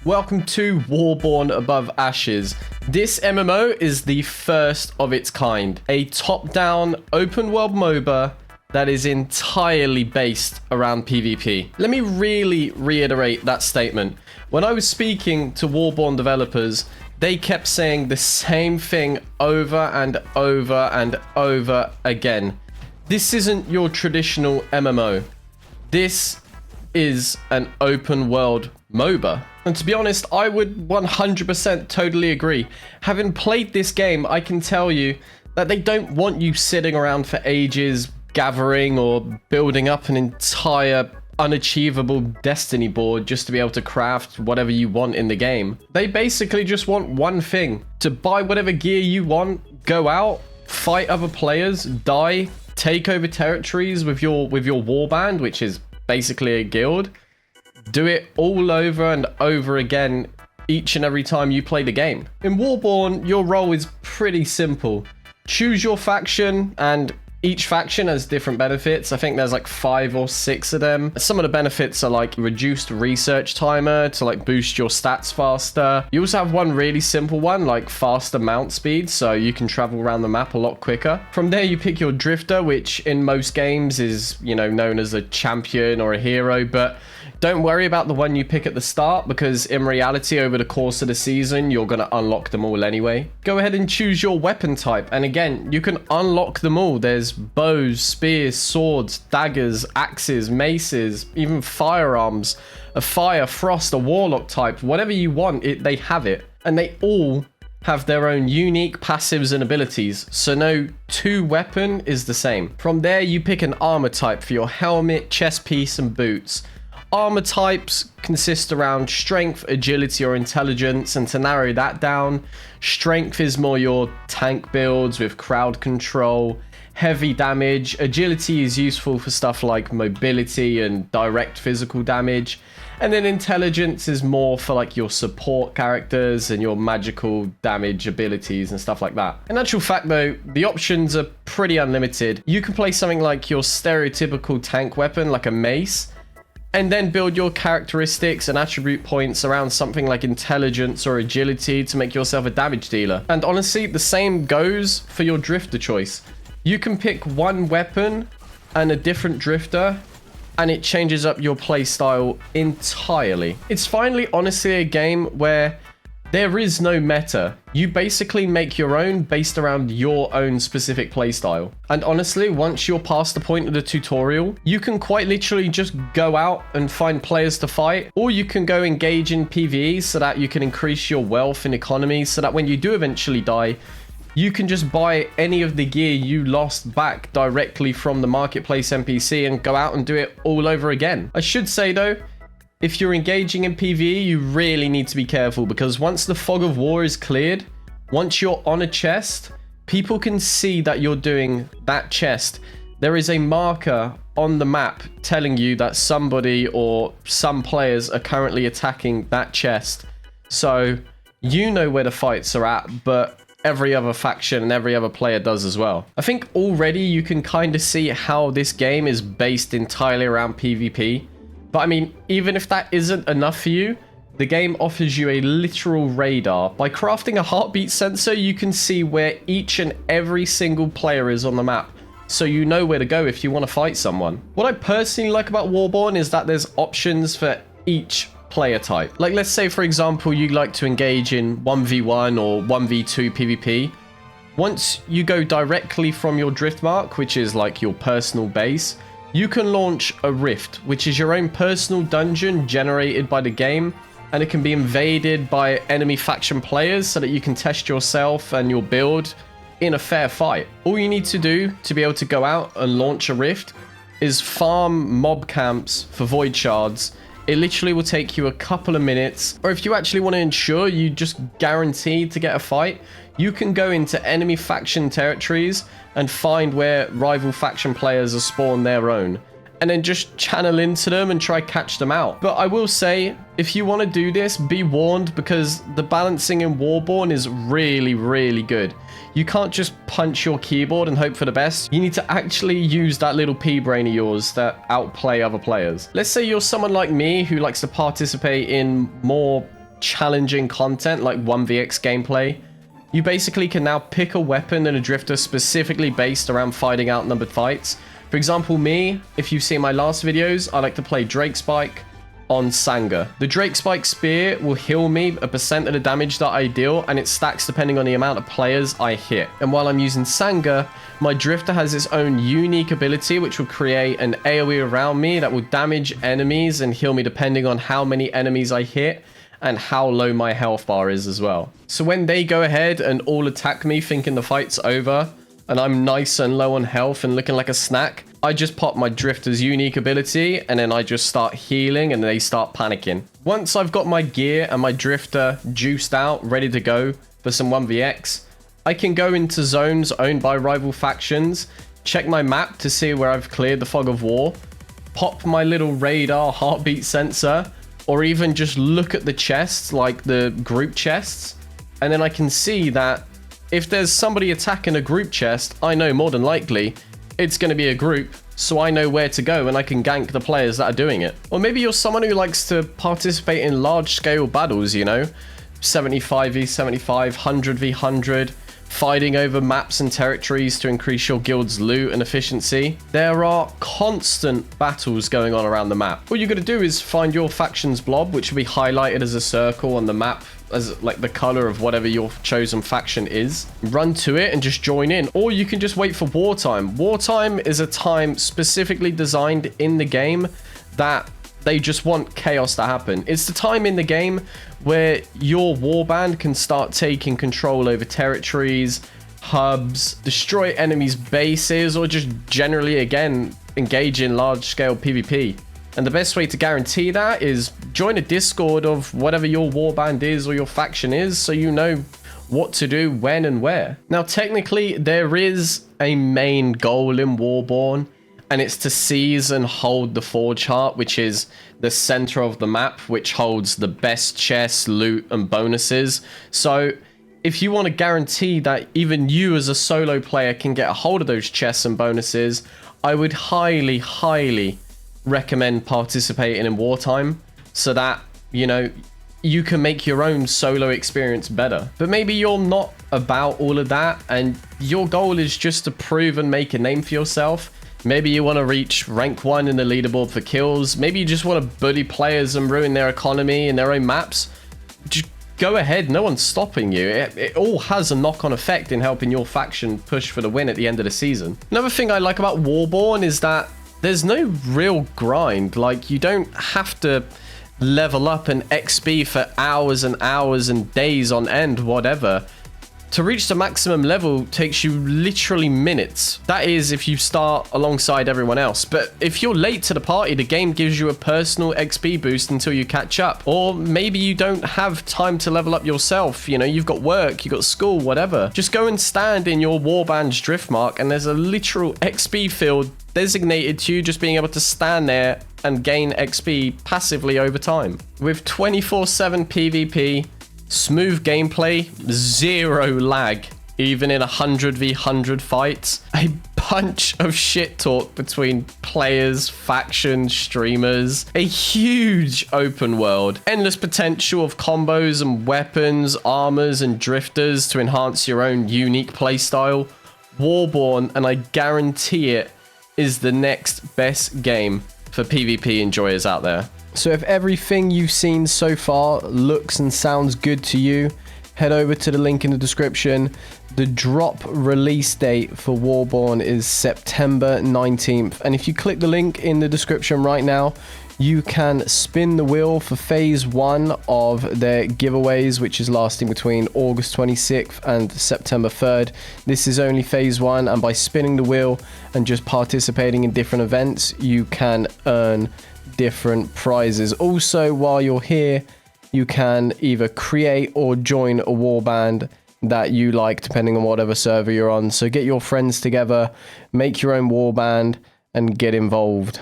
Welcome to Warborne Above Ashes. This MMO is the first of its kind. A top-down open world MOBA that is entirely based around PvP. Let me really reiterate that statement. When I was speaking to Warborne developers, they kept saying the same thing over and over and over again. This isn't your traditional MMO. This is an open world MOBA. And to be honest, I would 100% totally agree. Having played this game, I can tell you that they don't want you sitting around for ages, gathering or building up an entire unachievable Destiny board just to be able to craft whatever you want in the game. They basically just want one thing: to buy whatever gear you want, go out, fight other players, die, take over territories with your warband, which is basically a guild. Do it all over and over again each and every time you play the game. In Warborne, your role is pretty simple. Choose your faction, and each faction has different benefits. I think there's like 5 or 6 of them. Some of the benefits are like reduced research timer to like boost your stats faster. You also have one really simple one, like faster mount speed, so you can travel around the map a lot quicker. From there, you pick your drifter, which in most games is, you know, known as a champion or a hero, but don't worry about the one you pick at the start, because in reality, over the course of the season, you're going to unlock them all anyway. Go ahead and choose your weapon type, and again, you can unlock them all. There's bows, spears, swords, daggers, axes, maces, even firearms, a fire, frost, a warlock type, whatever you want, they have it. And they all have their own unique passives and abilities, so no two weapon is the same. From there, you pick an armor type for your helmet, chest piece, and boots. Armor types consist around strength, agility, or intelligence, and to narrow that down, strength is more your tank builds with crowd control, heavy damage. Agility is useful for stuff like mobility and direct physical damage, and then intelligence is more for like your support characters and your magical damage abilities and stuff like that. In actual fact though, the options are pretty unlimited. You can play something like your stereotypical tank weapon, like a mace, and then build your characteristics and attribute points around something like intelligence or agility to make yourself a damage dealer. And honestly, the same goes for your drifter choice. You can pick one weapon and a different drifter, and it changes up your playstyle entirely. It's finally honestly a game where there is no meta. You basically make your own based around your own specific playstyle. And honestly, once you're past the point of the tutorial, you can quite literally just go out and find players to fight, or you can go engage in PvE so that you can increase your wealth and economy, so that when you do eventually die, you can just buy any of the gear you lost back directly from the marketplace NPC and go out and do it all over again. I should say though, if you're engaging in PvE, you really need to be careful, because once the fog of war is cleared, once you're on a chest, people can see that you're doing that chest. There is a marker on the map telling you that somebody or some players are currently attacking that chest. So you know where the fights are at, but every other faction and every other player does as well. I think already you can kind of see how this game is based entirely around PvP. But I mean, even if that isn't enough for you, the game offers you a literal radar. By crafting a heartbeat sensor, you can see where each and every single player is on the map, so you know where to go if you want to fight someone. What I personally like about Warborne is that there's options for each player type. Like, let's say for example, you like to engage in 1v1 or 1v2 PvP. Once you go directly from your drift mark, which is like your personal base, you can launch a rift, which is your own personal dungeon generated by the game, and it can be invaded by enemy faction players so that you can test yourself and your build in a fair fight. All you need to do to be able to go out and launch a rift is farm mob camps for void shards. It literally will take you a couple of minutes, or if you actually want to ensure you just guaranteed to get a fight, you can go into enemy faction territories and find where rival faction players have spawned their own, and then just channel into them and try catch them out. But I will say, if you want to do this, be warned, because the balancing in Warborne is really, really good. You can't just punch your keyboard and hope for the best. You need to actually use that little pea brain of yours that outplay other players. Let's say you're someone like me who likes to participate in more challenging content like 1vx gameplay, you basically can now pick a weapon and a drifter specifically based around fighting outnumbered fights. For example, me, if you've seen my last videos, I like to play Drake Spike on Sanga. The Drake Spike Spear will heal me a % of the damage that I deal, and it stacks depending on the amount of players I hit. And while I'm using Sanga, my drifter has its own unique ability which will create an AoE around me that will damage enemies and heal me depending on how many enemies I hit and how low my health bar is as well. So when they go ahead and all attack me thinking the fight's over and I'm nice and low on health and looking like a snack, I just pop my drifter's unique ability and then I just start healing and they start panicking. Once I've got my gear and my drifter juiced out, ready to go for some 1vx, I can go into zones owned by rival factions, check my map to see where I've cleared the fog of war, pop my little radar heartbeat sensor, or even just look at the chests, like the group chests, and then I can see that if there's somebody attacking a group chest, I know more than likely it's going to be a group, so I know where to go and I can gank the players that are doing it. Or maybe you're someone who likes to participate in large-scale battles, you know, 75v75, 100v100, fighting over maps and territories to increase your guild's loot and efficiency. There are constant battles going on around the map. All you got to do is find your faction's blob, which will be highlighted as a circle on the map as like the color of whatever your chosen faction is. Run to it and just join in. Or you can just wait for wartime. Wartime is a time specifically designed in the game that they just want chaos to happen. It's the time in the game where your warband can start taking control over territories, hubs, destroy enemies' bases, or just generally, again, engage in large-scale PvP. And the best way to guarantee that is join a Discord of whatever your warband is or your faction is, so you know what to do, when, and where. Now, technically, there is a main goal in Warborne, and it's to seize and hold the Forge Heart, which is the center of the map, which holds the best chests, loot, and bonuses. So if you want to guarantee that even you as a solo player can get a hold of those chests and bonuses, I would highly, highly recommend participating in wartime so that, you know, you can make your own solo experience better. But maybe you're not about all of that and your goal is just to prove and make a name for yourself. Maybe you want to reach rank 1 in the leaderboard for kills. Maybe you just want to bully players and ruin their economy and their own maps. Just go ahead, no one's stopping you. It all has a knock-on effect in helping your faction push for the win at the end of the season. Another thing I like about Warborne is that there's no real grind. Like, you don't have to level up an XP for hours and hours and days on end, whatever. To reach the maximum level takes you literally minutes. That is if you start alongside everyone else. But if you're late to the party, the game gives you a personal XP boost until you catch up. Or maybe you don't have time to level up yourself. You know, you've got work, you've got school, whatever. Just go and stand in your warband's drift mark and there's a literal XP field designated to you just being able to stand there and gain XP passively over time. With 24/7 PvP, smooth gameplay, zero lag, even in 100v100 fights, a bunch of shit talk between players, factions, streamers, a huge open world, endless potential of combos and weapons, armors and drifters to enhance your own unique playstyle. Warborne, and I guarantee it, is the next best game for PvP enjoyers out there. So if everything you've seen so far looks and sounds good to you, head over to the link in the description. The drop release date for Warborne is September 19th. And if you click the link in the description right now, you can spin the wheel for phase 1 of their giveaways, which is lasting between August 26th and September 3rd. This is only phase 1, and by spinning the wheel and just participating in different events, you can earn different prizes. Also, while you're here, you can either create or join a warband that you like, depending on whatever server you're on. So get your friends together, make your own warband, and get involved.